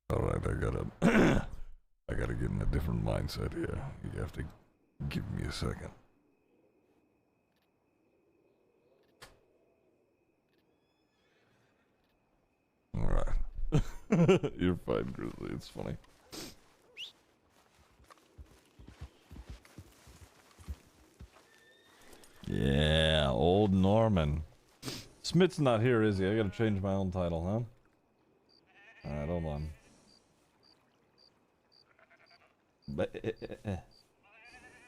All right, I gotta get in a different mindset here. You have to give me a second. All right. You're fine, Grizzly. It's funny. Yeah, old Norman. Smith's not here, is he? I gotta change my own title, huh? Alright, hold on.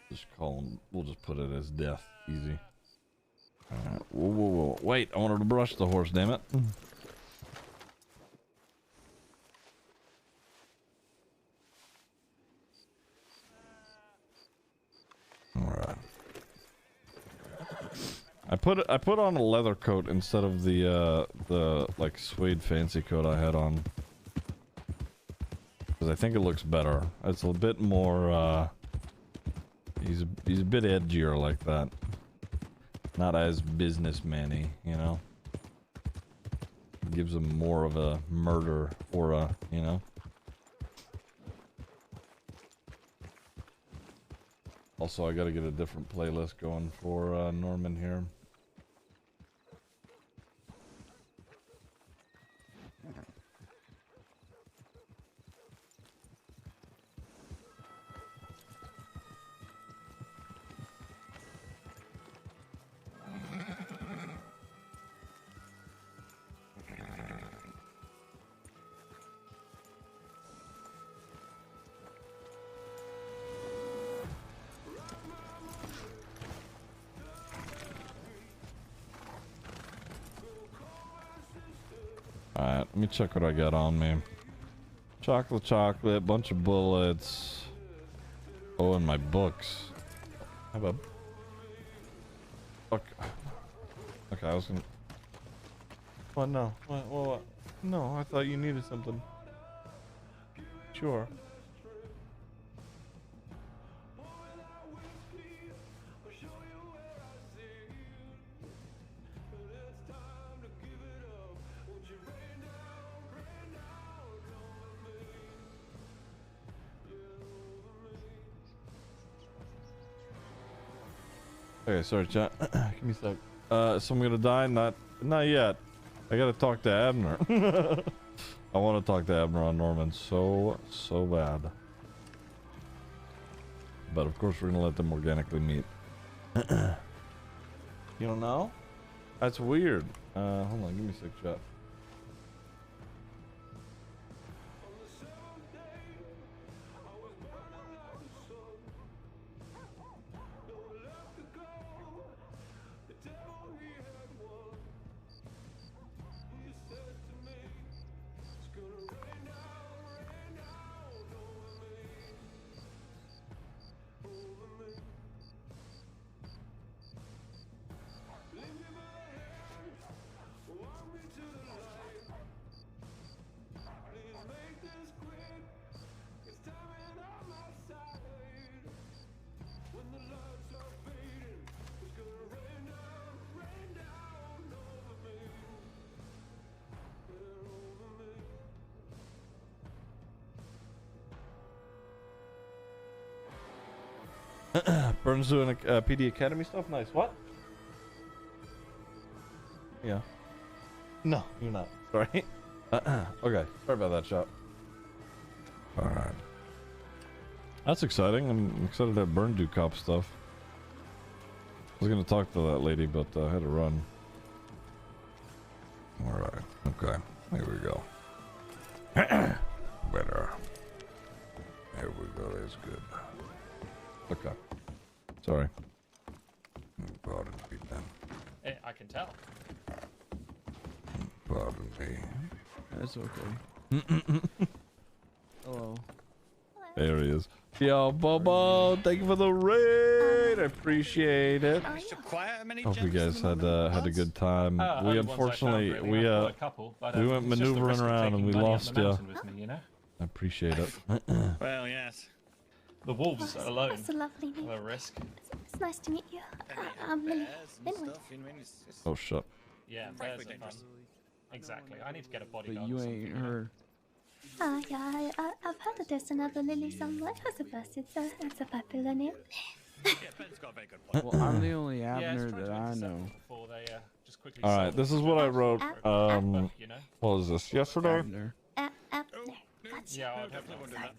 Just call him. We'll just put it as death. Easy. Alright. Whoa, whoa, whoa. Wait, I wanted to brush the horse, damn it. Alright. I put on a leather coat instead of the like suede fancy coat I had on. Because I think it looks better. It's a bit more he's a bit edgier like that. Not as businessman-y, you know. Gives him more of a murder aura, you know. Also, I gotta get a different playlist going for Norman here. Alright, let me check what I got on me. Chocolate, bunch of bullets. Oh, and my books. How about... Fuck. Okay, I was gonna... What? No. What? No, I thought you needed something. Sure. Okay, sorry, chat. Give me a sec. So I'm gonna die? Not yet. I gotta talk to Abner. I want to talk to Abner on Norman so bad. But of course we're gonna let them organically meet. You don't know? That's weird. Hold on, give me a sec, chat. Burns doing PD Academy stuff? Nice. What? Yeah. No, you're not. Sorry. Okay. Sorry about that, shot. Alright. That's exciting. I'm excited to have Burn do cop stuff. I was gonna talk to that lady, but I had to run. Alright. Okay. Here we go. Better. There we go. That's good. Okay. Sorry. Pardon me then. Hey, I can tell. Pardon me. That's okay. Hello. There he is. Yo, Bobo, thank you for the raid. I appreciate it. Hope you guys had a good time. We unfortunately we went maneuvering around and we lost you. Me, you know? I appreciate it. Well, yes. The wolves alone. That's a lovely name. A risk. It's nice to meet you. I'm Lily. Benwood. Oh shit. Yeah, bears are fun. Exactly. I need to get a But bodyguard. you or something, ain't you know? her. Yeah, I've heard that there's another Lily somewhere. I suppose it's a popular name. Yeah, Ben's got a very good point. Well, I'm the only Yeah, Abner it's trying that to I intercept know. them before they just quickly. All right, solve this it. is what I wrote. You know. What was this? Yesterday? Abner. There. Oh, Gotcha. Yeah, I'd no, have definitely to. won't do that.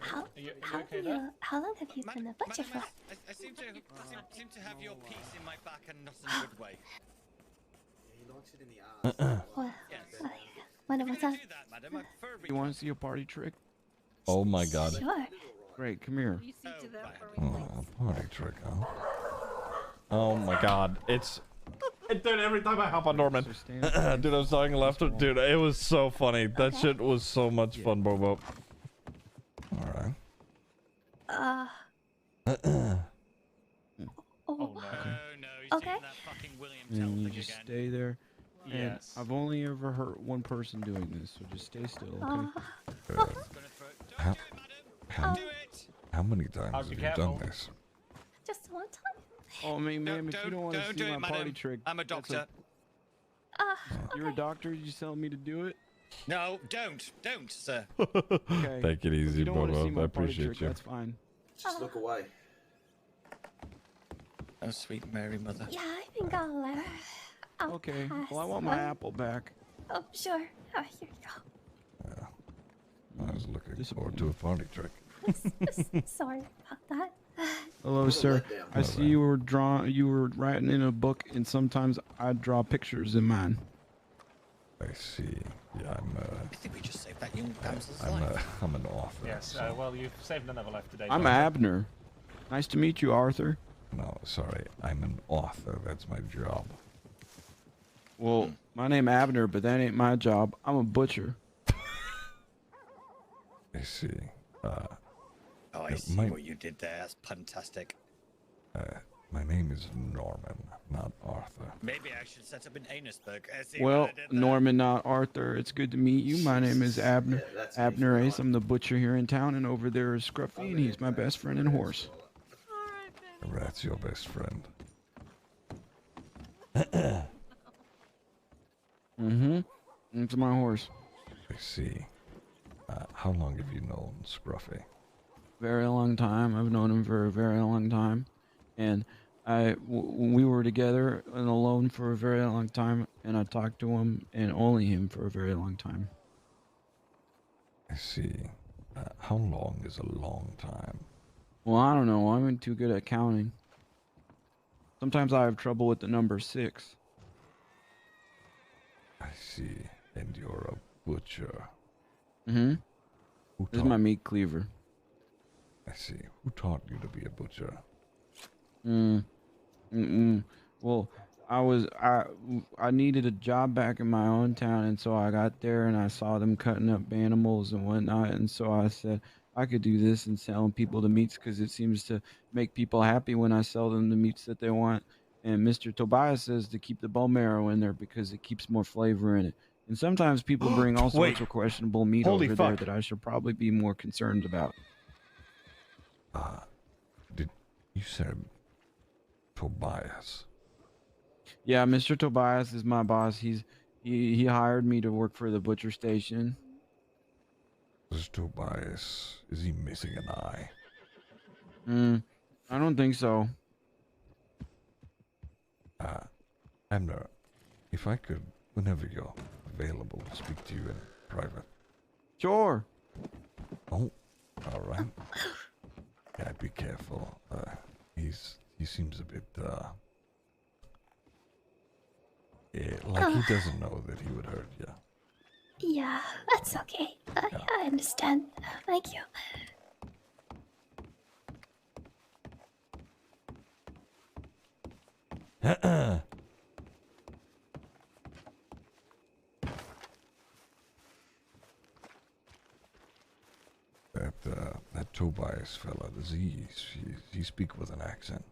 How, Are you okay there? how long have you been a butcher Madam, for? I seem to have your piece in my back and not in a good way. Well, Yes. when If was you that? do that, madam, I'm furry. You want to see a party trick? Oh my god. Sure. Great, come here. You see to that for Oh, me, please. party trick, huh? Oh my god. Dude, every time I hop on Norman. So stand Dude, I was talking left. Dude, it was so funny. That Okay. shit was so much fun, Bobo. Alright. Oh Oh, no. Oh no, he's Okay. taking that fucking William Tell and you thing just again. stay there. And Yes. I've only ever hurt one person doing this, so just stay still, okay? Gonna throw it. Don't do it, madam. Don't do it. How many times I'll have be you careful. done this? just one time. Oh, I mean, ma'am, if you don't want to Don't see do my it, party madam. trick, I'm a that's doctor. You're a doctor? You telling me to do it? No, don't, sir. Okay. Take it If easy, you don't want to see Bobo. I my party appreciate trick, you. that's fine. Just look away. Oh, sweet Mary Mother. Yeah, I think I'll Okay. pass. Well, I want my apple back. Oh, sure. Oh, here you go. I was looking forward to a party trick. Sorry about that. Hello, sir. letdown. I see you were writing in a book, and sometimes I draw pictures in mine. I see. Yeah, I think we just saved that young damsel's life. I'm an author. Yes. so- Well, you've saved another life today. I'm Doctor. Abner. Nice to meet you, Arthur. No, sorry. I'm an author. That's my job. Well, my name Abner, but that ain't my job. I'm a butcher. I see. Oh, I see my- what you did there. That's fantastic. My name is Norman, not Arthur. Maybe I should set up in Anusburg. See what Well, I did there? Norman, not Arthur. It's good to meet you. My name is Abner. Yeah, that's Abner easy. Ace. I'm the butcher here in town, and over there is Scruffy, and he's my best friend and horse. All right, Benny. That's your best friend. Mm-hmm. It's my horse. I see. How long have you known Scruffy? Very long time. I've known him for a very long time, and we were together and alone for a very long time, and I talked to him and only him for a very long time. I see. How long is a long time? Well, I don't know. I'm too good at counting. Sometimes I have trouble with the number 6. I see. And you're a butcher. Mm-hmm. Who This is taught? my meat cleaver. I see. Who taught you to be a butcher? Well, I needed a job back in my own town, and so I got there and I saw them cutting up animals and whatnot, and so I said I could do this and selling people the meats because it seems to make people happy when I sell them the meats that they want. And Mr. Tobias says to keep the bone marrow in there because it keeps more flavor in it. And sometimes people bring all Wait. sorts of questionable meat Holy over there fuck. that I should probably be more concerned about. Did you said Tobias? Yeah, Mr. Tobias is my boss. He hired me to work for the butcher station. Is Tobias? Is he missing an eye? I don't think so. Abner, if I could, whenever you're available, speak to you in private. Sure. Oh, all right. Yeah, be careful. He seems a bit like he doesn't know that he would hurt you. Yeah, that's okay. I understand. Thank you. That Tobias fella, does he speak with an accent?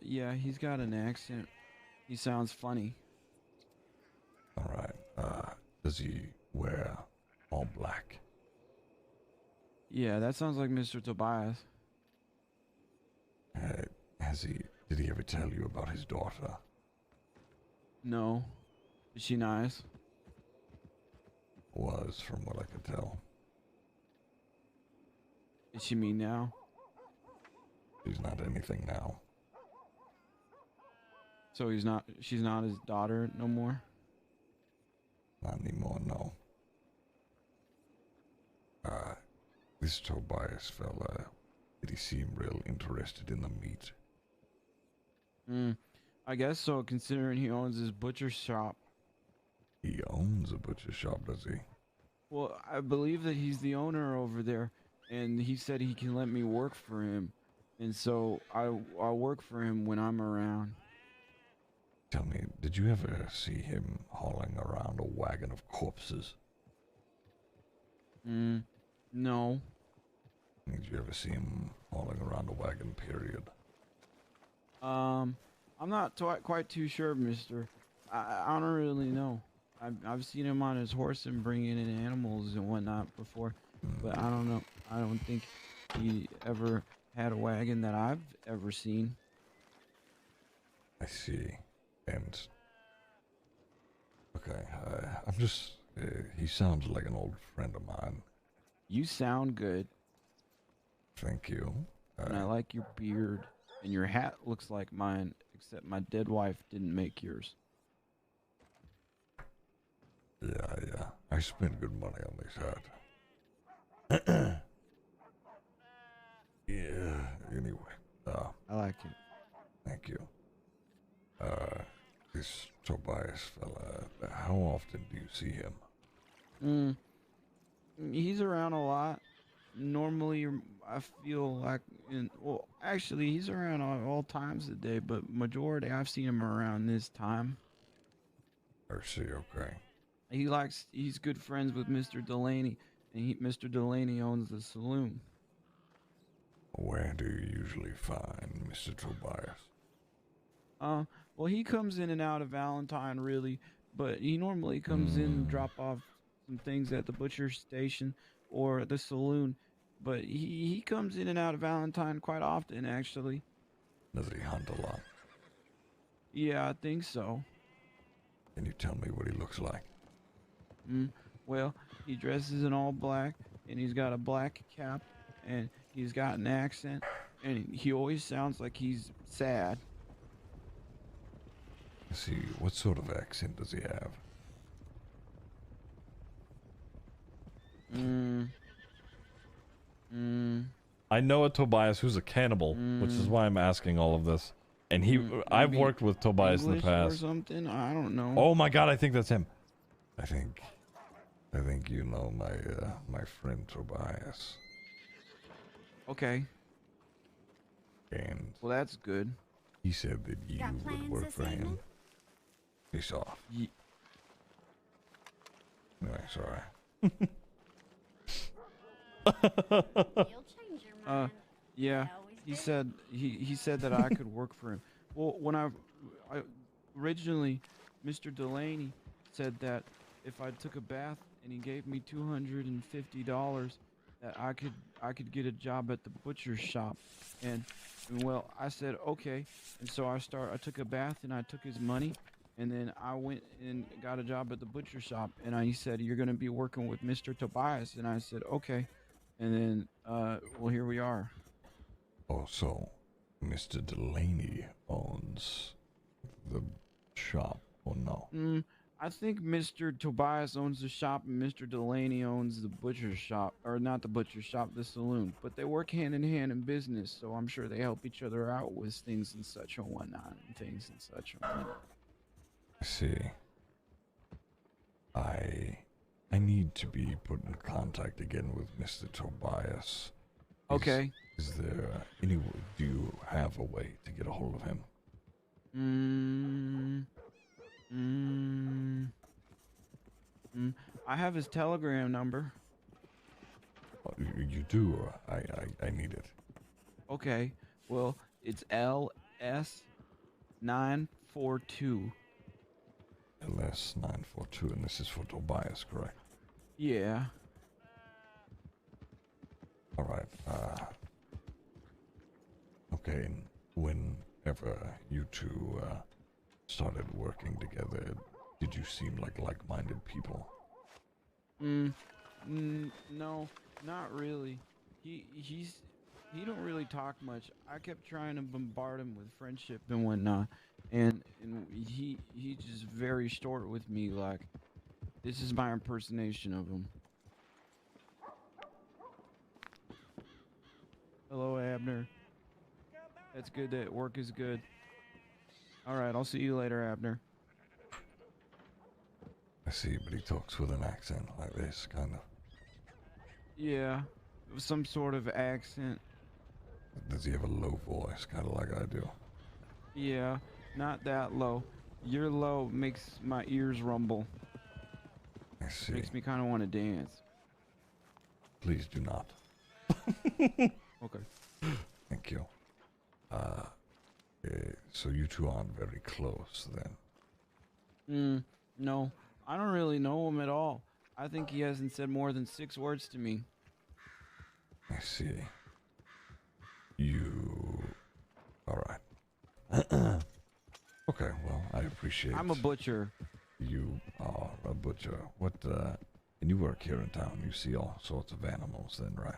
Yeah, he's got an accent. He sounds funny. All right. Does he wear all black? Yeah, that sounds like Mr. Tobias. Did he ever tell you about his daughter? No. Is she nice? Was, from what I could tell. Is she mean now? She's not anything now. So she's not his daughter no more? Not anymore, no. This Tobias fella, did he seem real interested in the meat? I guess so, considering he owns his butcher shop. He owns a butcher shop, does he? Well, I believe that he's the owner over there, and he said he can let me work for him. And so I'll work for him when I'm around. Tell me, did you ever see him hauling around a wagon of corpses? No. Did you ever see him hauling around a wagon, period? I'm not quite too sure, mister. I don't really know. I've seen him on his horse and bringing in animals and whatnot before, but I don't know. I don't think he ever had a wagon that I've ever seen. I see. And okay, I'm just. He sounds like an old friend of mine. You sound good, Thank you. and I like your beard, and your hat looks like mine, except my dead wife didn't make yours. Yeah. I spent good money on this hat. Yeah. Anyway, I like it. thank you. This Tobias fella, how often do you see him? He's around a lot. Normally, I feel like, well, actually, he's around all times of the day, but majority I've seen him around this time. I see. Okay. He's good friends with Mr. Delaney, and Mr. Delaney owns the saloon. Where do you usually find Mr. Tobias? Well, he comes in and out of Valentine, really, but he normally comes in and drop off some things at the butcher station or the saloon, but he comes in and out of Valentine quite often, actually. Does he hunt a lot? Yeah, I think so. Can you tell me what he looks like? Well, he dresses in all black, and he's got a black cap, and he's got an accent, and he always sounds like he's sad. I see. What sort of accent does he have? I know a Tobias who's a cannibal, which is why I'm asking all of this. And I've worked with Tobias English in the past. or something? I don't know. Oh my god, I think that's him. I think you know my friend Tobias. Okay. And Well, that's good. he said that you Got would plans work this for him. evening? Peace off. Anyway, sorry. You'll change your mind. Yeah. I always He do. said he said that I could work for him. Well, when I originally, Mr. Delaney said that if I took a bath and he gave me $250, that I could get a job at the butcher's shop, and well, I said okay, and so I took a bath and I took his money, and then I went and got a job at the butcher shop, and he said you're gonna be working with Mr. Tobias, and I said okay, and then well, here we are. Oh, so Mr. Delaney owns the shop, or no? I think Mr. Tobias owns the shop and Mr. Delaney owns the butcher shop, or not the butcher shop, the saloon. But they work hand in hand in business, so I'm sure they help each other out with things and such and whatnot, and things and such and whatnot. I see. I need to be put in contact again with Mr. Tobias. Okay. Is there any way, do you have a way to get a hold of him? I have his telegram number. Oh, you do? I need it. Okay. Well, it's LS942. LS942, and this is for Tobias, correct? Yeah. All right. Okay. And whenever you two started working together, did you seem like like-minded people? No, not really. He don't really talk much. I kept trying to bombard him with friendship and whatnot, and he just very short with me. Like, this is my impersonation of him. Hello, Abner. That's good. That work is good. All right, I'll see you later, Abner. I see, but he talks with an accent like this, kind of. Yeah, some sort of accent. Does he have a low voice, kind of like I do? Yeah, not that low. Your low makes my ears rumble. I see. Makes me kind of want to dance. Please do not. Okay. Thank you. So you two aren't very close then? No. I don't really know him at all. I think he hasn't said more than 6 words to me. I see. Alright. Okay, well, I appreciate I'm a butcher. you are a butcher. And you work here in town, you see all sorts of animals then, right?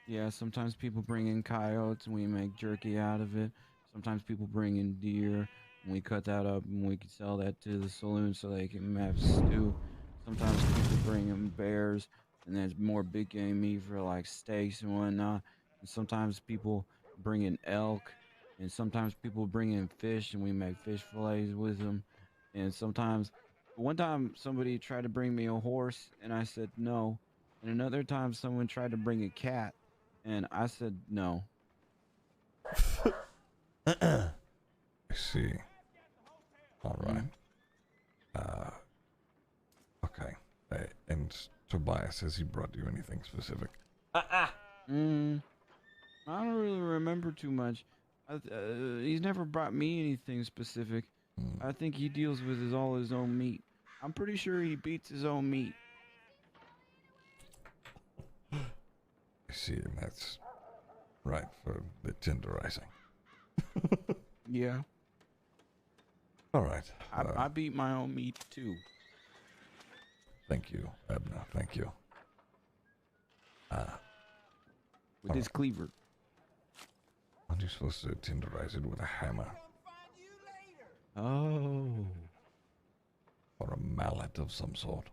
Yeah, sometimes people bring in coyotes and we make jerky out of it. Sometimes people bring in deer and we cut that up and we can sell that to the saloon so they can have stew. Sometimes people bring in bears and there's more big game meat for like steaks and whatnot. And sometimes people bring in elk, and sometimes people bring in fish and we make fish fillets with them. And sometimes, one time somebody tried to bring me a horse and I said no. And another time someone tried to bring a cat and I said no. I see. Alright. Okay. And Tobias, has he brought you anything specific? I don't really remember too much. He's never brought me anything specific. I think he deals with all his own meat. I'm pretty sure he beats his own meat. I see, and that's right for the tenderizing. Yeah. Alright. I beat my own meat too. Thank you, Abner. Thank you. With this cleaver. Aren't you supposed to tenderize it with a hammer? Oh. Or a mallet of some sort?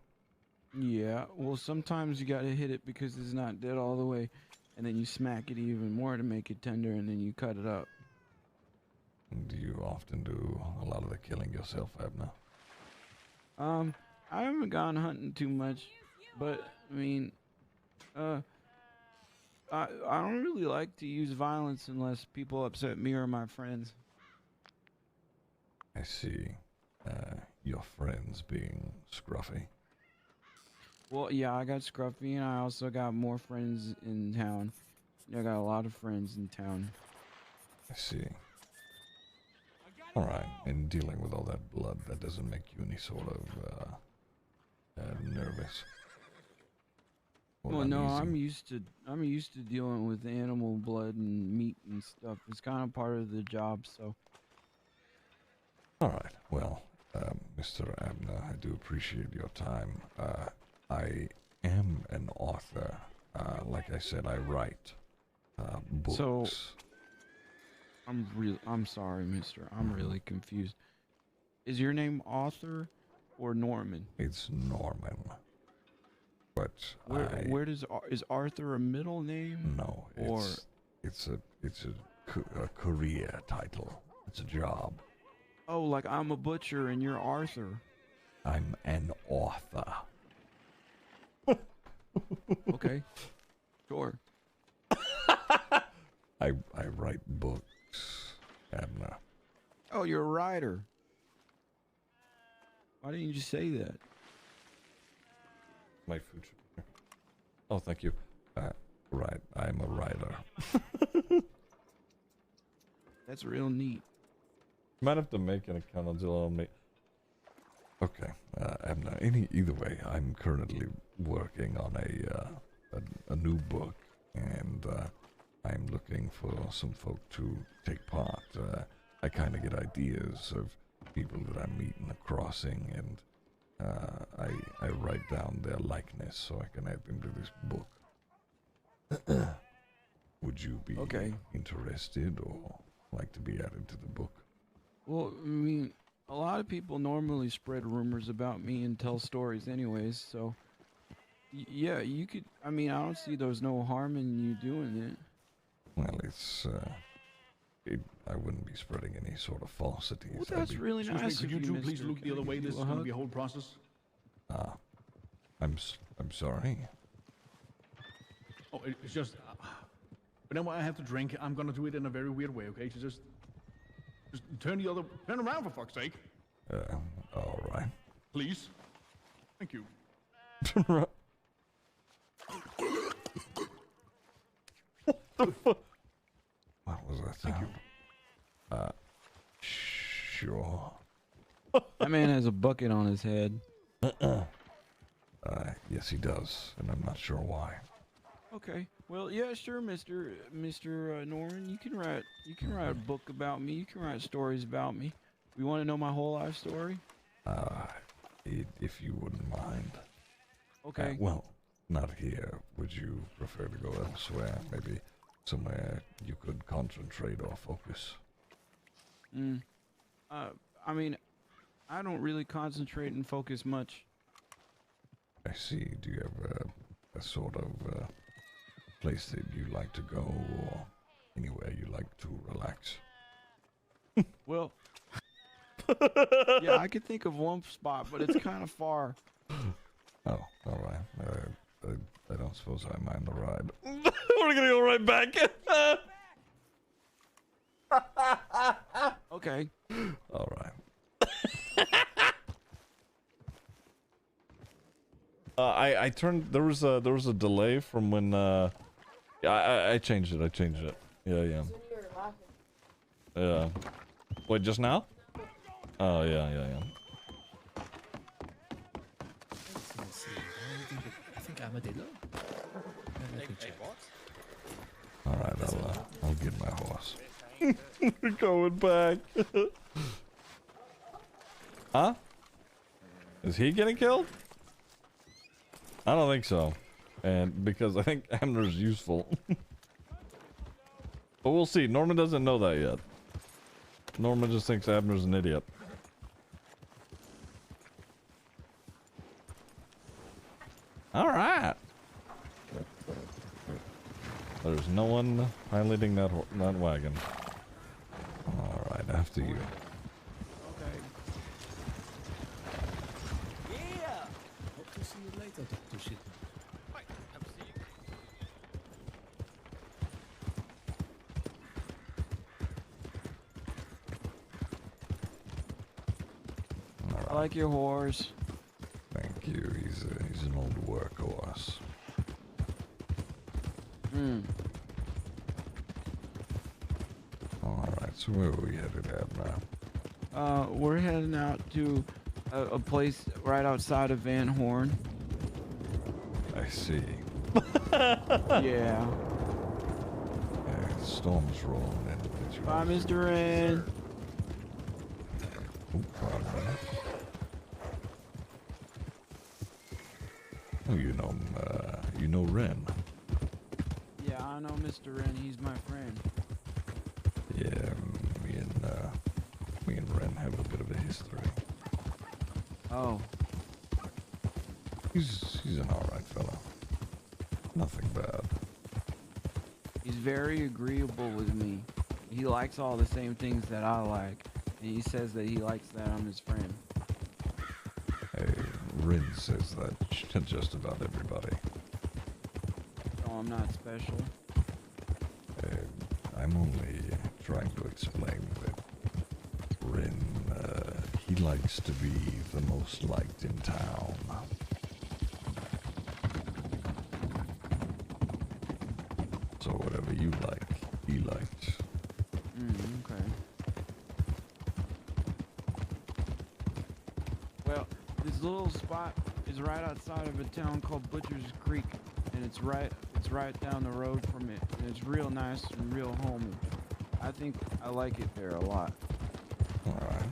Yeah, well, sometimes you gotta hit it because it's not dead all the way, and then you smack it even more to make it tender, and then you cut it up. Do you often do a lot of the killing yourself, Abner? I haven't gone hunting too much, but I mean, I don't really like to use violence unless people upset me or my friends. I see. Your friends being Scruffy. Well, yeah, I got Scruffy, and I also got more friends in town. I got a lot of friends in town. I see. Alright, and dealing with all that blood, that doesn't make you any sort of, nervous? Or Well, no, uneasy? I'm used to dealing with animal blood and meat and stuff. It's kind of part of the job, so. Alright, well, Mr. Abner, I do appreciate your time. I am an author. Like I said, I write books. So, I'm sorry, mister. I'm really confused. Is your name Arthur or Norman? It's Norman. But where is Arthur a middle name? No, or it's a career title. It's a job. Oh, like I'm a butcher and you're Arthur. I'm an author. Okay. Sure. I write books, Abner. Oh, you're a writer. Why didn't you just say that? My food should be here. Oh, thank you. Right, I'm a writer. That's real neat. Might have to make an account on Zillow on me. Okay, Abner. Either way, I'm currently working on a new book, and I'm looking for some folk to take part. I kind of get ideas of people that I meet in the crossing, and I write down their likeness so I can add them to this book. Would you be interested or like to be added to the book? Well, I mean, a lot of people normally spread rumors about me and tell stories anyways, so yeah, you could. I mean, I don't see there's no harm in you doing it. Well, I wouldn't be spreading any sort of falsities. Well, that's really Excuse nice me, of could you two please mister. look the Can I other way? give This you is a going to be hug? a whole process. I'm sorry. Oh, it's just... whenever I have to drink, I'm going to do it in a very weird way, okay? So just turn around for fuck's sake. All right. Please. Thank you. What was that sound? Sure. That man has a bucket on his head. Yes, he does, and I'm not sure why. Okay. Well, yeah, sure, Mr. Norman. You can write a book about me. You can write stories about me. You want to know my whole life story? If you wouldn't mind. Okay. Well, not here. Would you prefer to go elsewhere? Maybe somewhere you could concentrate or focus? I mean, I don't really concentrate and focus much. I see. Do you have a sort of place that you like to go, or anywhere you like to relax? Well, yeah, I could think of one spot, but it's kind of far. Oh, all right. I don't suppose I mind the ride. We're gonna go right back. Okay. All right. I turned. There was a delay from when. I changed it. Yeah. Yeah. Wait, just now? Oh yeah. I think I'm a dealer. All right, I'll get my horse. We're going back. Huh? Is he getting killed? I don't think so. And because I think Abner's useful. But we'll see. Norman doesn't know that yet. Norman just thinks Abner's an idiot. Alright. There's no one piloting that wagon. Alright, after you. Okay. Yeah! Hope to see you later, Dr. Shit. Right, hope to see you. I like your horse. Thank you. He's an old workhorse. Alright, so where are we headed at now? We're heading out to a place right outside of Van Horn. I see. Yeah. Storm's rolling in. It's Bye, right. Mr. Wren. Oh, pardon me. Oh, you know Ren. Yeah, I know Mr. Wren. He's my friend. Yeah, me and Ren have a bit of a history. Oh. He's an alright fella. Nothing bad. He's very agreeable with me. He likes all the same things that I like. And he says that he likes that I'm his friend. Hey, Ren says that just about everybody. So I'm not special. I'm only trying to explain that Ren, he likes to be the most liked in town. So whatever you like, he likes. Okay. Well, this little spot is right outside of a town called Butcher's Creek, and it's right down the road from it, and it's real nice and real homey. I think I like it there a lot. Alright.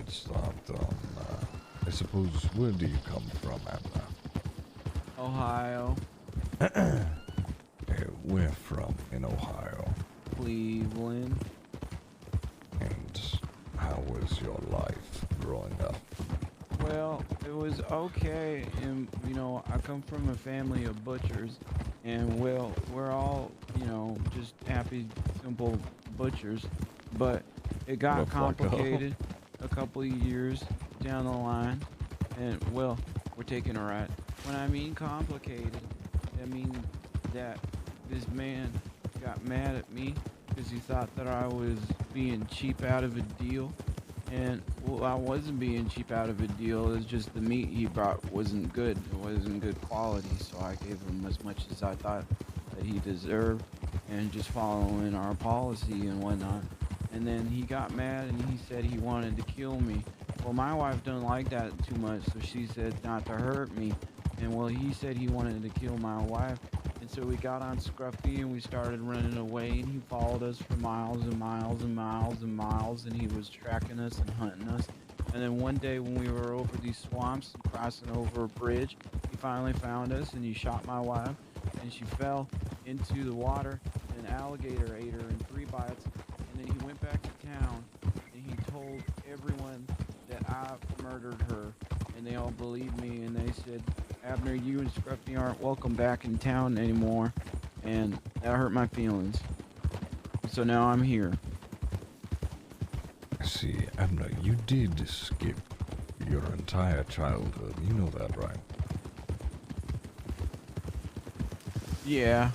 start on, I suppose, where do you come from, Abner? Ohio, We're from in Ohio. Cleveland. And how was your life growing up? Well, it was okay, and you know, I come from a family of butchers, and well, we're all, you know, just happy, simple butchers, but it got Looks like complicated a couple of years down the line, and well, we're taking a ride. When I mean complicated, I mean that this man got mad at me because he thought that I was being cheap out of a deal. And well, I wasn't being cheap out of a deal. It was just the meat he brought wasn't good. It wasn't good quality, so I gave him as much as I thought that he deserved, and just following our policy and whatnot. And then he got mad and he said he wanted to kill me. Well, my wife doesn't like that too much, so she said not to hurt me. And well, he said he wanted to kill my wife. And so we got on Scruffy and we started running away, and he followed us for miles and miles and miles and miles, and he was tracking us and hunting us. And then one day when we were over these swamps and crossing over a bridge, he finally found us and he shot my wife, and she fell into the water. An alligator ate her in 3 bites, and then he went back to town and he told everyone that I murdered her, and they all believed me, and they said, Abner, you and Scruffy aren't welcome back in town anymore, and that hurt my feelings. So now I'm here. I see, Abner, you did skip your entire childhood. You know that, right? Yeah.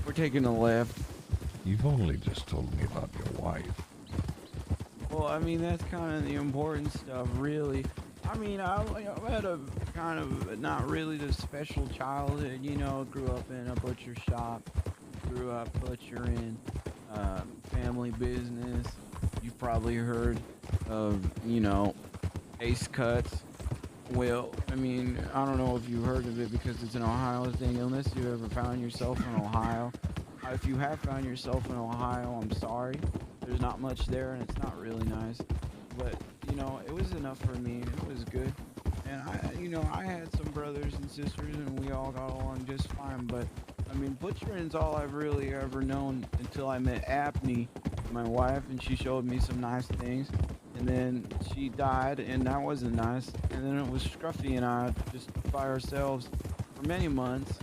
We're taking a left. You've only just told me about your wife. Well, I mean, that's kind of the important stuff, really. I mean, I had a kind of not really the special childhood, you know. Grew up in a butcher shop, grew up butchering, family business. You've probably heard of, you know, Ace Cuts. Well, I mean, I don't know if you heard of it because it's an Ohio thing, unless you ever found yourself in Ohio. If you have found yourself in Ohio, I'm sorry. There's not much there, and it's not really nice. But, you know, it was enough for me. It was good. And I had some brothers and sisters, and we all got along just fine. But, I mean, butchering's all I've really ever known until I met Abney, my wife, and she showed me some nice things. And then she died, and that wasn't nice. And then it was Scruffy and I just by ourselves for many months.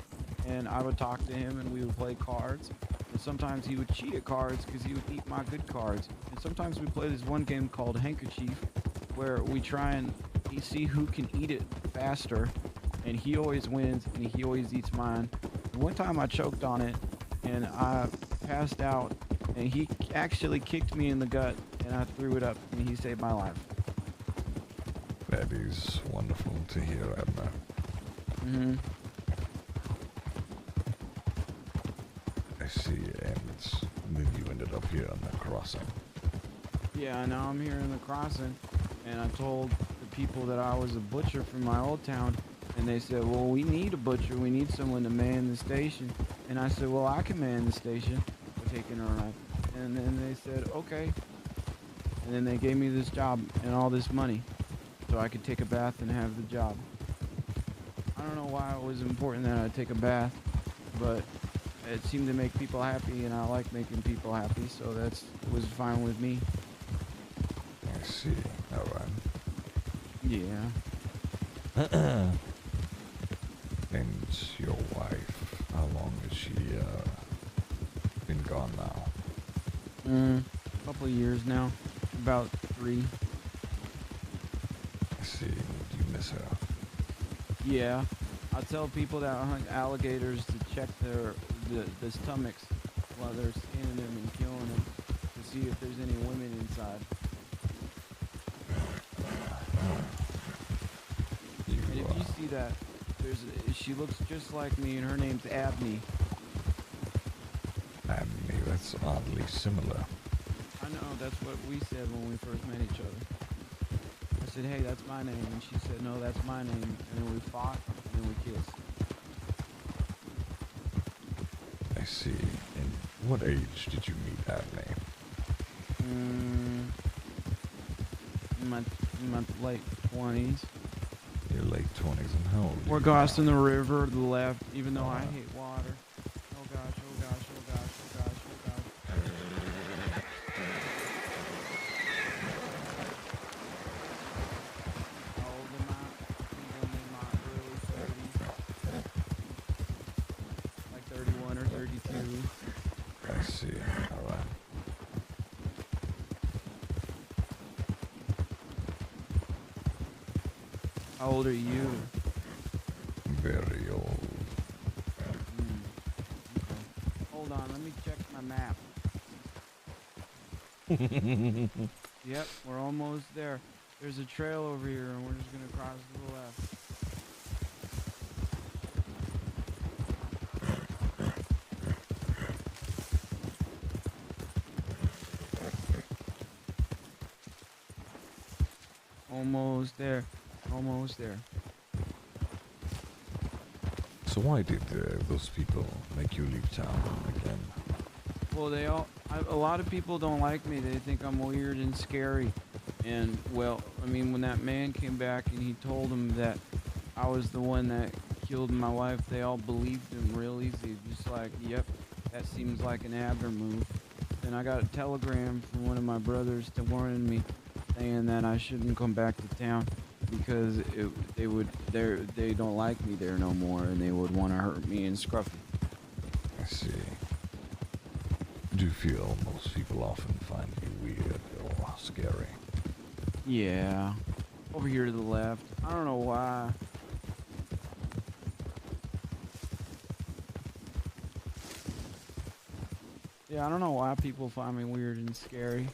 And I would talk to him, and we would play cards. And sometimes he would cheat at cards because he would eat my good cards. And sometimes we play this one game called Handkerchief, where we try and see who can eat it faster. And he always wins, and he always eats mine. And one time I choked on it, and I passed out, and he actually kicked me in the gut, and I threw it up, and he saved my life. That is wonderful to hear, Abner. Mm-hmm. I see, and then you ended up here on the crossing. Yeah, now I'm here in the crossing, and I told the people that I was a butcher from my old town, and they said, well, we need a butcher. We need someone to man the station. And I said, well, I can man the station. We're taking a ride. And then they said, okay. And then they gave me this job and all this money so I could take a bath and have the job. I don't know why it was important that I take a bath, but it seemed to make people happy, and I like making people happy, so that was fine with me. I see. All right. Yeah. And your wife, how long has she been gone now? A couple of years now. About 3. I see. Do you miss her? Yeah. I tell people that hunt alligators to check the stomachs while they're skinning them and killing them to see if there's any women inside. And if you see that, she looks just like me, and her name's Abney. Abney, that's oddly similar. I know, that's what we said when we first met each other. I said, hey, that's my name, and she said, no, that's my name, and then we fought, and then we kissed. I see. And what age did you meet Abney? in my late 20s. Your late 20s and how old? We're crossing the river to the left, even though I hate water. Oh gosh, oh gosh, oh gosh, oh gosh, oh gosh. How old am I? I think I'm in my early 30s. Like 31 or 32. I see. Alright. How old are you? Very old. Okay. Hold on, let me check my map. Yep, we're almost there. There's a trail over here, and we're just gonna cross to the left. Almost there. Almost there. So why did those people make you leave town again? Well, a lot of people don't like me. They think I'm weird and scary. And, well, I mean, when that man came back and he told them that I was the one that killed my wife, they all believed him real easy. Just like, yep, that seems like an Abner move. And I got a telegram from one of my brothers to warning me, saying that I shouldn't come back to town because they don't like me there no more, and they would want to hurt me and Scruffy. I see. Do you feel most people often find you weird or scary? Yeah, over here to the left. I don't know why. Yeah, I don't know why people find me weird and scary.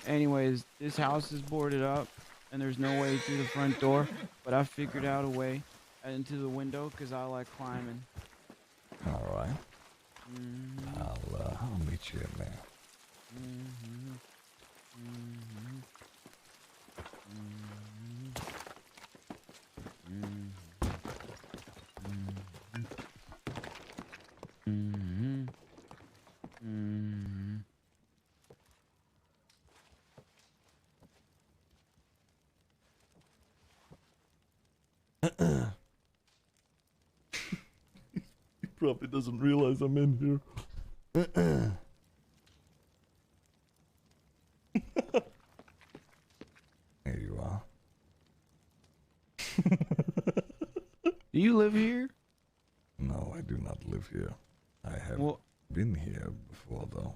Anyways, this house is boarded up, and there's no way through the front door, but I figured out a way into the window because I like climbing. All right. Mm-hmm. I'll meet you in there. Mm-hmm. Mm-hmm. Mm-hmm. Mm-hmm. Mm-hmm. He probably doesn't realize I'm in here. Here you are. Do you live here? No, I do not live here. I have Well, been here before, though.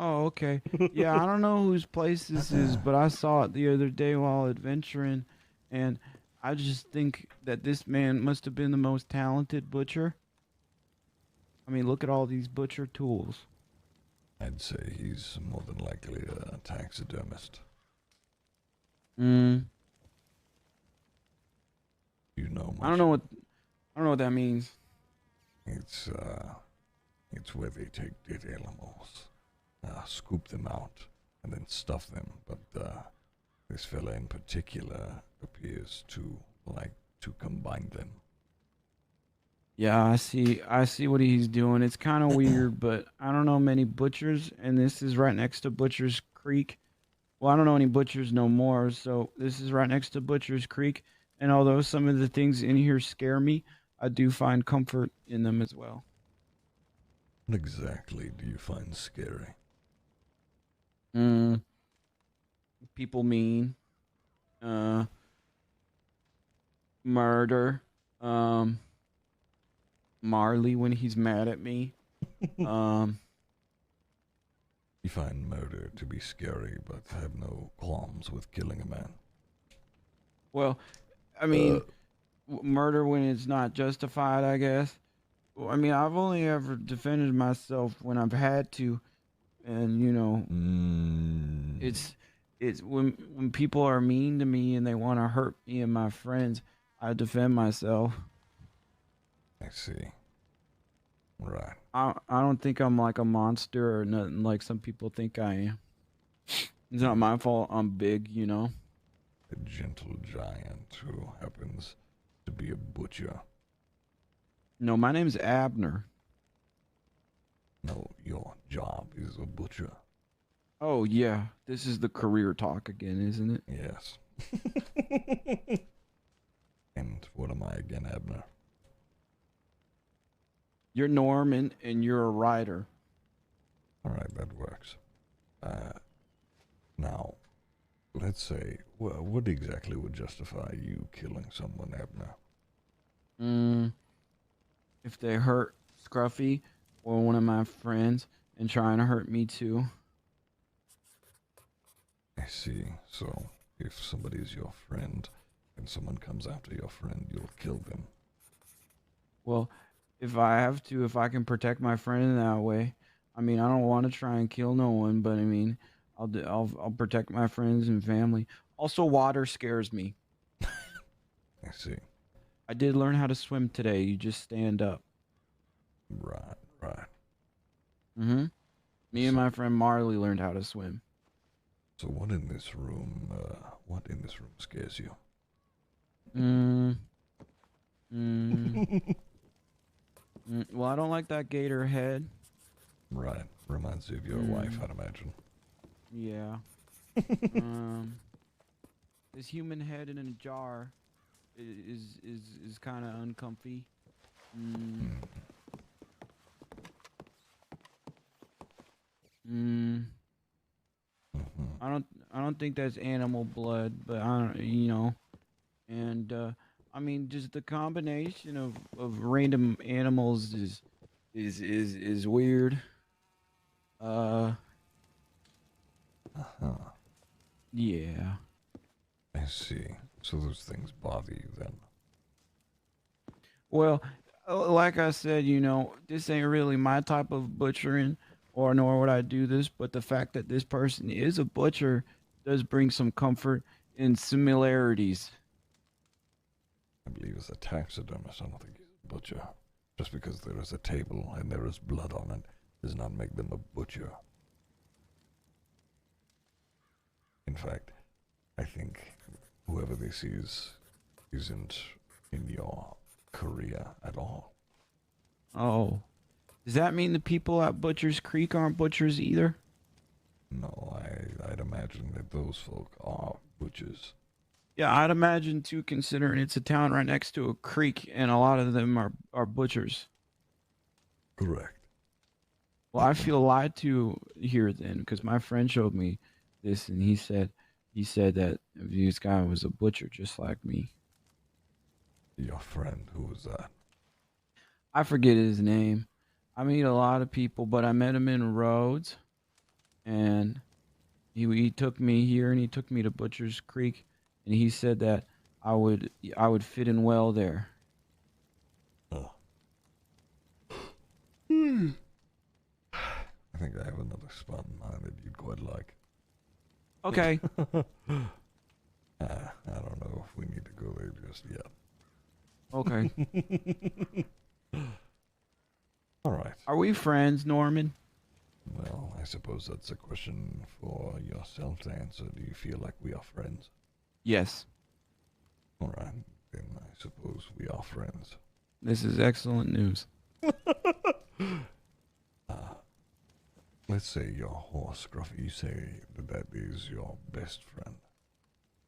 oh, okay. Yeah, I don't know whose place this is, but I saw it the other day while adventuring, and I just think that this man must have been the most talented butcher. I mean, look at all these butcher tools. I'd say he's more than likely a taxidermist. Mm. You know much? I don't know what that means. It's where they take dead animals, scoop them out, and then stuff them. But this fella in particular appears to like to combine them. Yeah, I see what he's doing. It's kind of weird, but I don't know many butchers, and this is right next to Butcher's Creek. Well, I don't know any butchers no more, so this is right next to Butcher's Creek. And although some of the things in here scare me, I do find comfort in them as well. What exactly do you find scary? People mean, murder, Marley when he's mad at me. You find murder to be scary, but have no qualms with killing a man. Well, I mean, murder when it's not justified, I guess. Well, I mean, I've only ever defended myself when I've had to, and you know, it's when people are mean to me and they want to hurt me and my friends, I defend myself. I see. Right. I don't think I'm like a monster or nothing like some people think I am. It's not my fault I'm big, you know. A gentle giant who happens to be a butcher. No, my name's Abner. No, your job is a butcher. Oh yeah, this is the career talk again, isn't it? Yes. And what am I again, Abner? You're Norman, and you're a writer. All right, that works. Now, let's say, what exactly would justify you killing someone, Abner? If they hurt Scruffy or one of my friends and trying to hurt me too. I see. So, if somebody's your friend and someone comes after your friend, you'll kill them. Well, if I have to, if I can protect my friend in that way. I mean, I don't want to try and kill no one, but I mean, I'll protect my friends and family. Also, water scares me. I see. I did learn how to swim today. You just stand up. Right, right. Me and my friend Marley learned how to swim. So what in this room scares you? Well, I don't like that gator head. Right. Reminds you of your wife, I'd imagine. Yeah. This human head in a jar is kind of uncomfy. I don't think that's animal blood, but I don't, and I mean just the combination of random animals is weird. Yeah. I see. So those things bother you then? Well, like I said, this ain't really my type of butchering, or nor would I do this, but the fact that this person is a butcher does bring some comfort and similarities. I believe as a taxidermist, I don't think he's a butcher. Just because there is a table and there is blood on it does not make them a butcher. In fact, I think whoever this is isn't in your career at all. Oh. Does that mean the people at Butcher's Creek aren't butchers either? No, I'd imagine that those folk are butchers. Yeah, I'd imagine too, considering it's a town right next to a creek, and a lot of them are butchers. Correct. Well, I feel lied to here then, because my friend showed me this, and he said that this guy was a butcher just like me. Your friend, who was that? I forget his name. I meet a lot of people, but I met him in Rhodes, and he took me here, and he took me to Butcher's Creek, and he said that I would fit in well there. Oh. I think I have another spot in mind that you'd quite like. Okay. I don't know if we need to go there just yet. Okay. All right. Are we friends, Norman? Well, I suppose that's a question for yourself to answer. Do you feel like we are friends? Yes. All right. Then I suppose we are friends. This is excellent news. Let's say your horse, Scruffy, you say that is your best friend.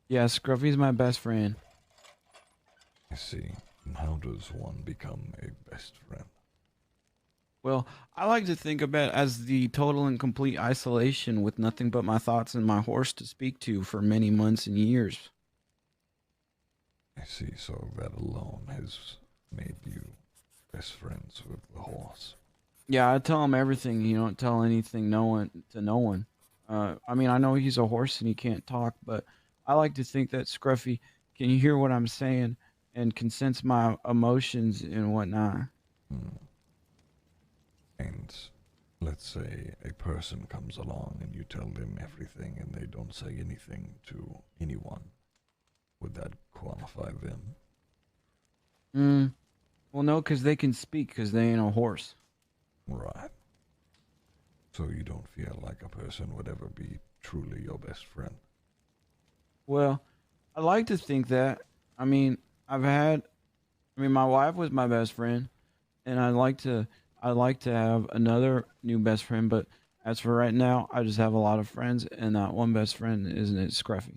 Yeah, Scruffy's my best friend. I see. And how does one become a best friend? Well, I like to think of it as the total and complete isolation with nothing but my thoughts and my horse to speak to for many months and years. I see. So that alone has made you best friends with the horse. Yeah, I tell him everything. You don't tell anything no one. I mean, I know he's a horse and he can't talk, but I like to think that Scruffy can hear what I'm saying and can sense my emotions and whatnot. And let's say a person comes along and you tell them everything and they don't say anything to anyone. Would that qualify them? Well, no, because they can speak because they ain't a horse. Right. So you don't feel like a person would ever be truly your best friend? Well, I like to think that. I mean, my wife was my best friend, and I'd like to have another new best friend, but As for right now, I just have a lot of friends, and that one best friend isn't it Scruffy.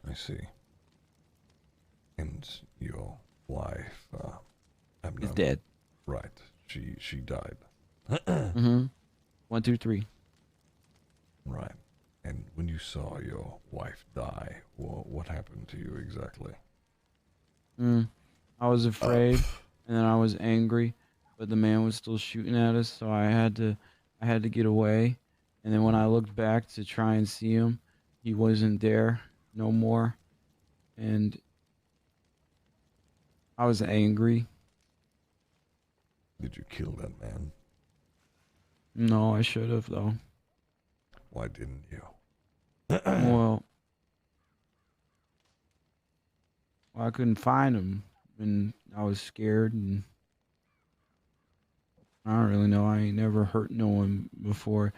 I see. And your wife, Is dead. Right. She died. Mm-hmm. 1, 2, 3. Right. And when you saw your wife die, what happened to you exactly? I was afraid, and then I was angry, but the man was still shooting at us, so I had to get away. And then when I looked back to try and see him, he wasn't there no more, and I was angry. Did you kill that man? No, I should have though. Why didn't you? Well, I couldn't find him, and I was scared, and I don't really know. I ain't never hurt no one before.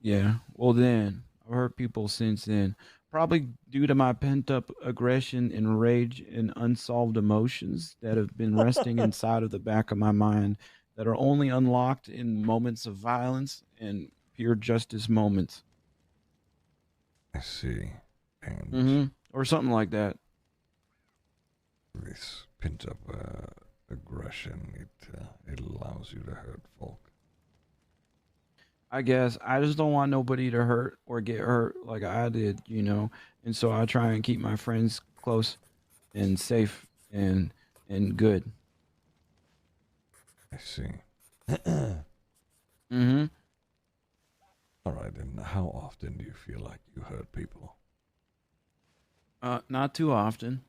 Yeah. Well, then I've hurt people since then. Probably due to my pent up aggression and rage and unsolved emotions that have been resting inside of the back of my mind that are only unlocked in moments of violence and pure justice moments. I see. And Mm-hmm. Or something like that. this pent up aggression, it allows you to hurt folk. I guess I just don't want nobody to hurt or get hurt like I did, you know. And so I try and keep my friends close and safe and good. I see. Mm-hmm. All right, and how often do you feel like you hurt people? Not too often.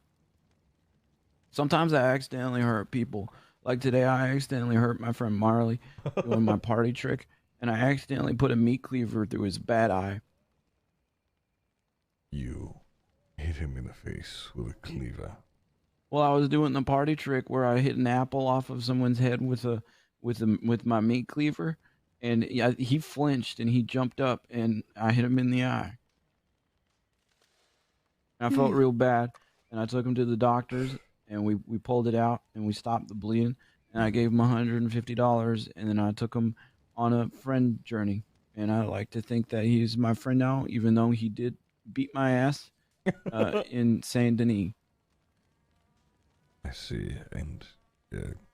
Sometimes I accidentally hurt people. Like today, I accidentally hurt my friend Marley doing my party trick, and I accidentally put a meat cleaver through his bad eye. You hit him in the face with a cleaver. Well, I was doing the party trick where I hit an apple off of someone's head with my meat cleaver, and he flinched and he jumped up, and I hit him in the eye. And I felt real bad, and I took him to the doctors, and we pulled it out, and we stopped the bleeding, and I gave him $150, and then I took him on a friend journey, and I like to think that he's my friend now, even though he did beat my ass in Saint Denis. I see. And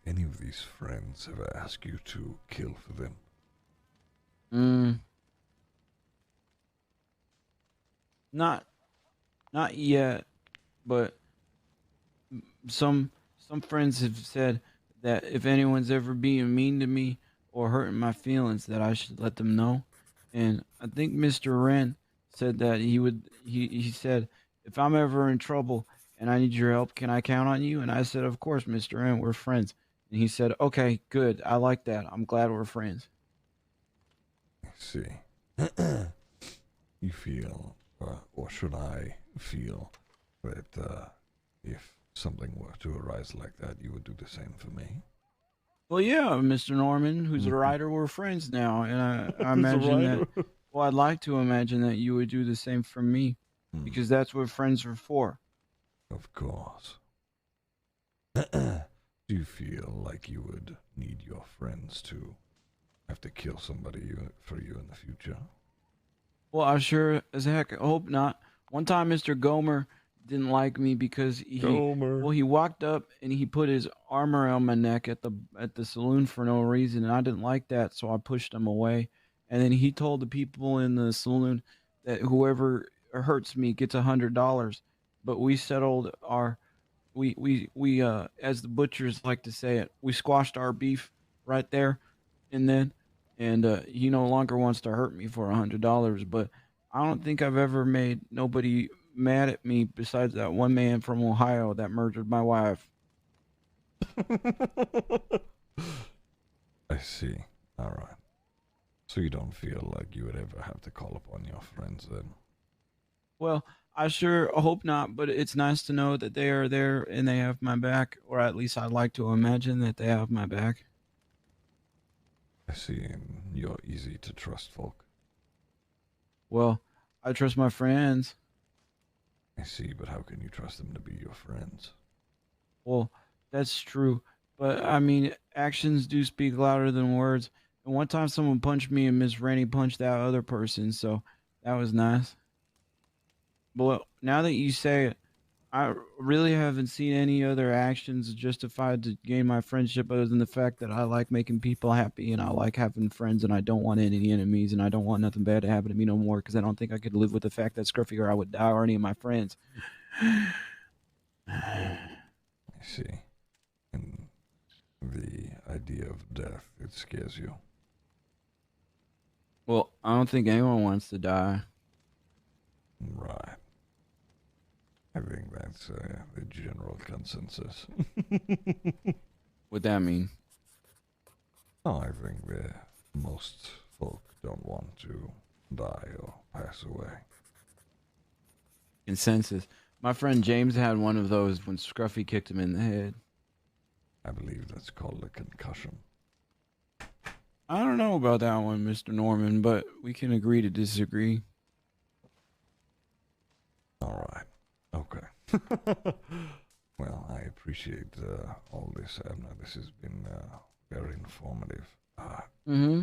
any of these friends ever ask you to kill for them? Not yet, but some friends have said that if anyone's ever being mean to me or hurting my feelings, that I should let them know. And I think Mr. Wren said that he said, if I'm ever in trouble and I need your help, can I count on you? And I said, of course, Mr. Wren, we're friends. And he said, okay, good. I like that. I'm glad we're friends. I see. You feel, or should I feel, that if something were to arise like that, you would do the same for me? Well, yeah, Mr. Norman, who's a writer, we're friends now. And I imagine that, well, I'd like to imagine that you would do the same for me, because that's what friends are for. Of course. Do you feel like you would need your friends to have to kill somebody for you in the future? Well, I sure as heck hope not. One time, Mr. Gomer didn't like me because he walked up and he put his arm around my neck at the saloon for no reason, and I didn't like that, so I pushed him away. And then he told the people in the saloon that whoever hurts me gets $100. But we settled our we as the butchers like to say it, we squashed our beef right there and then, and he no longer wants to hurt me for $100. But I don't think I've ever made nobody mad at me besides that one man from Ohio that murdered my wife. I see. All right. So you don't feel like you would ever have to call upon your friends then? Well, I sure hope not, but it's nice to know that they are there and they have my back, or at least I'd like to imagine that they have my back. I see, and you're easy to trust, folk. Well, I trust my friends. I see, but how can you trust them to be your friends? Well, that's true. But I mean, actions do speak louder than words. And one time someone punched me and Miss Rennie punched that other person, so that was nice. But now that you say it, I really haven't seen any other actions justified to gain my friendship other than the fact that I like making people happy and I like having friends and I don't want any enemies and I don't want nothing bad to happen to me no more because I don't think I could live with the fact that Scruffy or I would die or any of my friends. I see. And the idea of death, it scares you. Well, I don't think anyone wants to die. Right. I think that's the general consensus. What'd that mean? Oh, I think that most folk don't want to die or pass away. Consensus. My friend James had one of those when Scruffy kicked him in the head. I believe that's called a concussion. I don't know about that one, Mr. Norman, but we can agree to disagree. All right. Okay. Well, I appreciate all this, Abner. This has been very informative. Mm-hmm.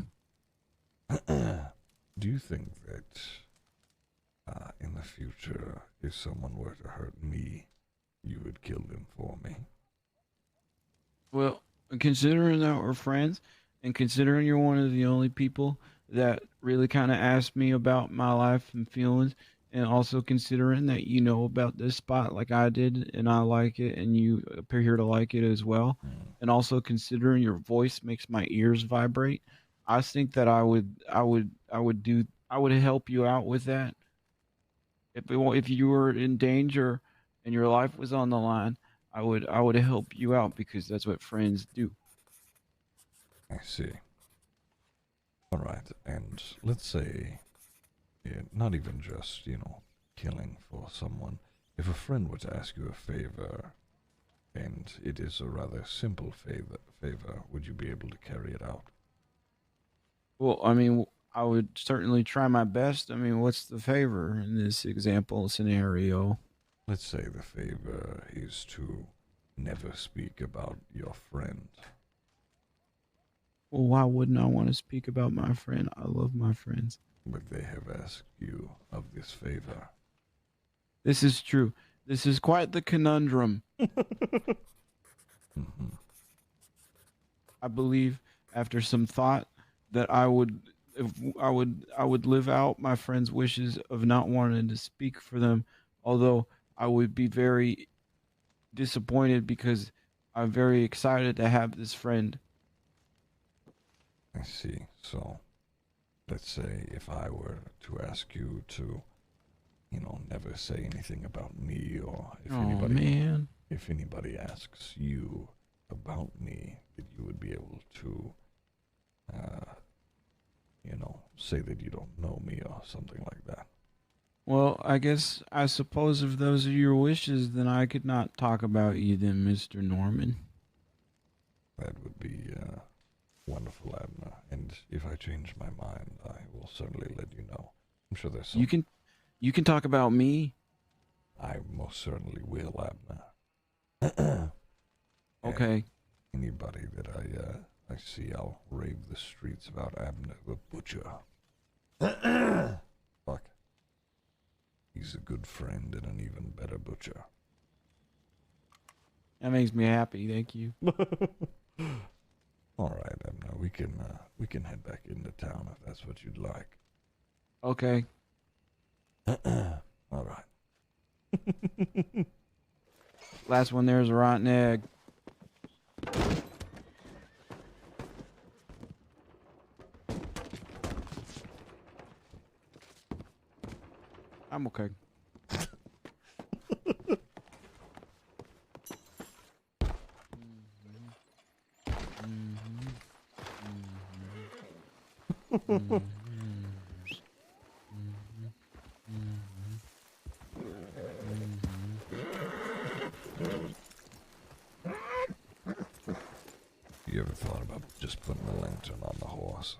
Do you think that in the future, if someone were to hurt me, you would kill them for me? Well, considering that we're friends, and considering you're one of the only people that really kind of asked me about my life and feelings, and also considering that you know about this spot like I did, and I like it, and you appear here to like it as well, and also considering your voice makes my ears vibrate, I think that I would help you out with that. If you were in danger and your life was on the line, I would help you out because that's what friends do. I see. All right, and let's say, not even just, killing for someone. If a friend were to ask you a favor, and it is a rather simple favor, would you be able to carry it out? Well, I mean, I would certainly try my best. I mean, what's the favor in this example scenario? Let's say the favor is to never speak about your friend. Well, why wouldn't I want to speak about my friend? I love my friends. But they have asked you of this favor. This is true. This is quite the conundrum. Mm-hmm. I believe, after some thought, that I would live out my friend's wishes of not wanting to speak for them, although I would be very disappointed because I'm very excited to have this friend. I see. So, let's say if I were to ask you to, never say anything about me, or if anybody asks you about me, that you would be able to, say that you don't know me or something like that. Well, I suppose if those are your wishes, then I could not talk about you then, Mr. Norman. That would be wonderful, Abner. And if I change my mind, I will certainly let you know. I'm sure there's some... You can talk about me. I most certainly will, Abner. Okay. Anybody that I see, I'll rave the streets about Abner the Butcher. Fuck. He's a good friend and an even better butcher. That makes me happy, thank you. All right, Abner, we can head back into town if that's what you'd like. Okay. All right. Last one there's a rotten egg. I'm okay. You ever thought about just putting the lantern on the horse?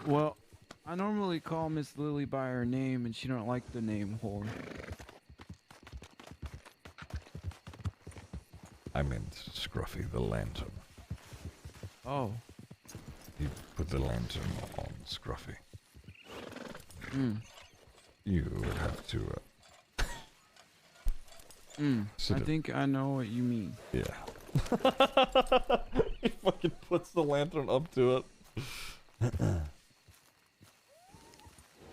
Well, I normally call Miss Lily by her name, and she don't like the name whore. I meant Scruffy the Lantern. Oh. You put the lantern on Scruffy. You would have to. I think I know what you mean. Yeah. He fucking puts the lantern up to it.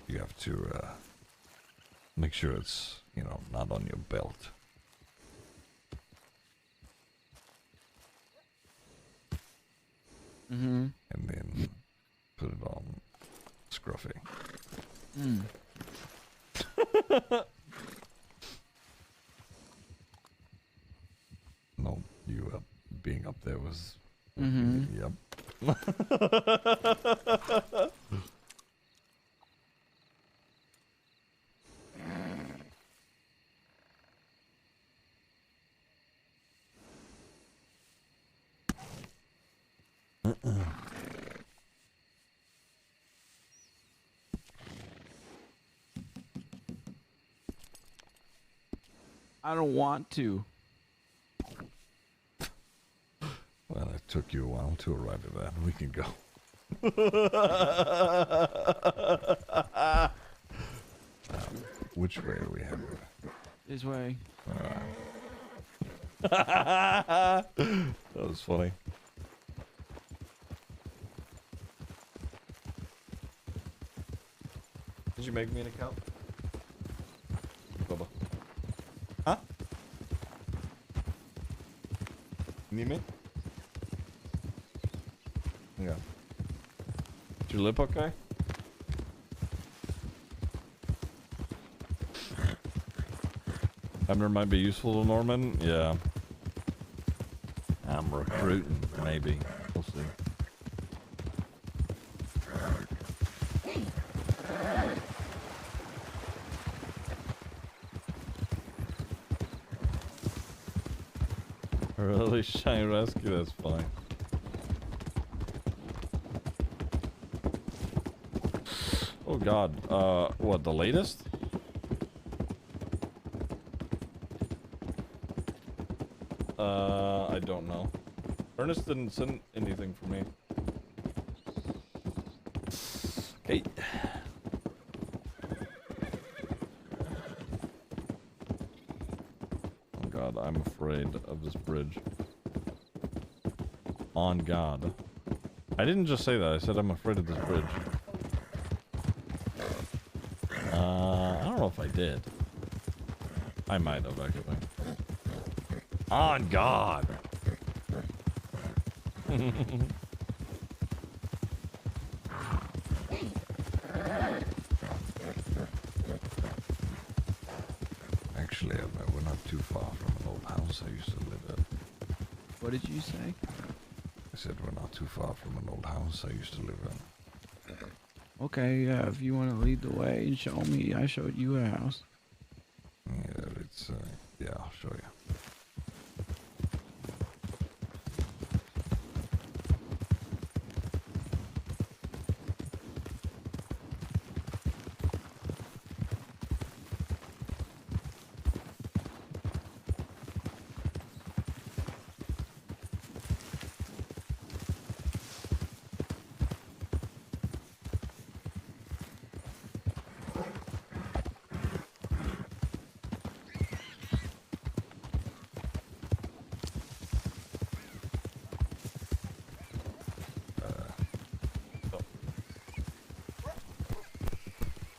You have to make sure it's, you know, not on your belt. And then put it on Scruffy. No, you being up there was. Yep. I don't want to. Well, it took you a while to arrive at that. We can go. Which way are we headed? This way. That was funny. Did you make me an account? Bubba. Huh? Need me? Yeah. Is your lip okay? Abner might be useful to Norman. Yeah. I'm recruiting, maybe. We'll see. Really shiny rescue, that's funny. Oh god, what, the latest? I don't know. Ernest didn't send anything for me. Okay. Oh god, I'm afraid of this bridge. On God. I didn't just say that, I said I'm afraid of this bridge. I don't know if I did. I might have, actually. On God! Actually, we're not too far from an old house I used to live in. What did you say? I said we're not too far from an old house I used to live in. Okay, yeah, if you want to lead the way and show me, I showed you a house. Yeah, it's, yeah, I'll show you.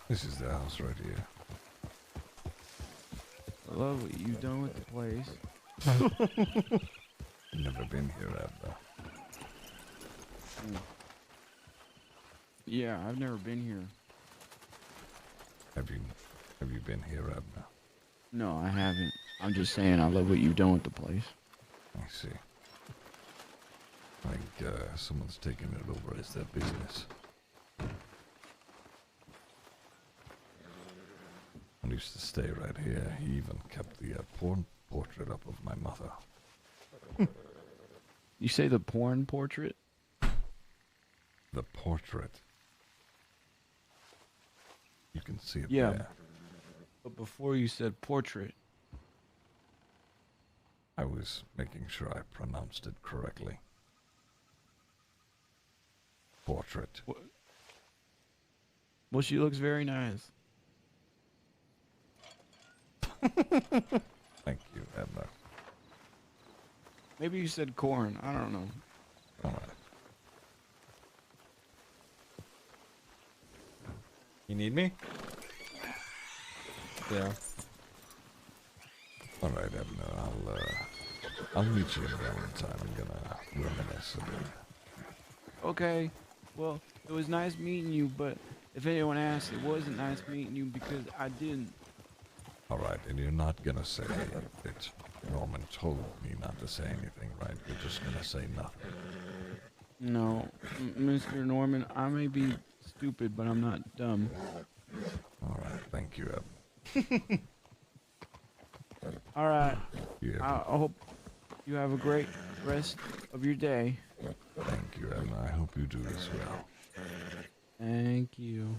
This is the house right here. I love what you've done with the place. Never been here, Abner. Yeah, I've never been here. Have you been here, Abner? No, I haven't. I'm just saying I love what you've done with the place. I see. I think someone's taking it over as their business. I used to stay right here. He even kept the portrait up of my mother. You say the porn portrait? The portrait. You can see it Yeah. there. But before you said portrait. I was making sure I pronounced it correctly. portrait. Well, she looks very nice. Thank you, Edna. Maybe you said corn. I don't know. All right. You need me? Yeah. All right, Edna. I'll meet you in Valentine. I'm gonna reminisce a bit. Okay. Well, it was nice meeting you, but if anyone asks, it wasn't nice meeting you because I didn't. All right, and you're not gonna say that Norman told me not to say anything, right? You're just gonna say nothing. No, Mr. Norman, I may be stupid, but I'm not dumb. All right, thank you, Edna. All right. Yeah, I hope you have a great rest of your day. thank you, Edna. I hope you do as well. Thank you.